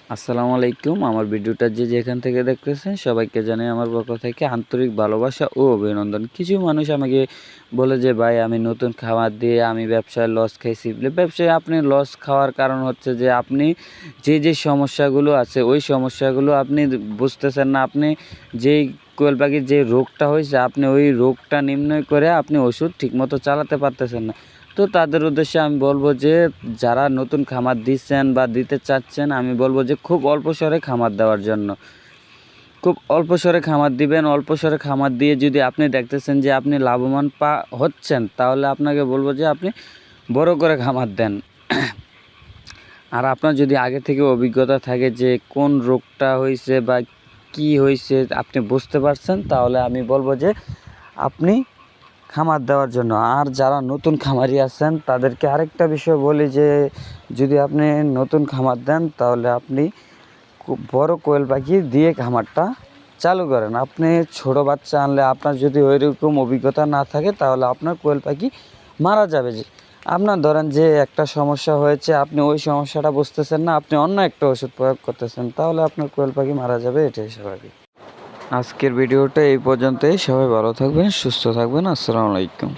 আসসালামু আলাইকুম। আমার ভিডিওটা যে যেখান থেকে দেখতেছেন সবাইকে জানাই আমার পক্ষ থেকে আন্তরিক ভালোবাসা ও অভিনন্দন। কিছু মানুষ আমাকে বলে যে, "ভাই আমি নতুন খামার দিয়ে আমি ব্যবসায় লস খাইছি।" ব্যবসায় আপনি লস খাওয়ার কারণ হচ্ছে যে আপনি যে সমস্যাগুলো আছে ওই সমস্যাগুলো আপনি বুঝতেছেন না। আপনি যেই কোয়েল পাখির যে রোগটা হয়েছে আপনি ওই রোগটা নির্ণয় করে আপনি ওষুধ ঠিকমতো চালাতে পারতেছেন না। তো তাদের উদ্দেশ্যে আমি বলব যে, যারা নতুন খামার দিচ্ছেন বা দিতে চাচ্ছেন, আমি বলব যে খুব অল্প স্বরে খামার দেওয়ার জন্য। খুব অল্প স্বরে খামার দিবেন। অল্প স্বরে খামার দিয়ে যদি আপনি দেখতেছেন যে আপনি লাভবান হচ্ছেন, তাহলে আপনাকে বলব যে আপনি বড় করে খামার দেন। আর আপনার যদি আগে থেকে অভিজ্ঞতা থাকে যে কোন রোগটা হইছে বা কি হইছে আপনি বুঝতে পারছেন, তাহলে আমি বলব যে আপনি খামার দেওয়ার জন্য। আর যারা নতুন খামারি আছেন তাদেরকে আরেকটা বিষয় বলি যে, যদি আপনি নতুন খামার দেন তাহলে আপনি খুব বড় কোয়েল পাখি দিয়ে খামারটা চালু করেন। আপনি ছোট বাচ্চা আনলে আপনার যদি ওইরকম অভিজ্ঞতা না থাকে তাহলে আপনার কোয়েল পাখি মারা যাবে। আপনার ধরেন যে একটা সমস্যা হয়েছে, আপনি ওই সমস্যাটা বুঝতেছেন না, আপনি অন্য একটা ওষুধ প্রয়োগ করতেছেন, তাহলে আপনার কোয়েল পাখি মারা যাবে, এটাই স্বাভাবিক। আজকের ভিডিওটা এই পর্যন্তই। সবাই ভালো থাকবেন, সুস্থ থাকবেন। আসসালামু আলাইকুম।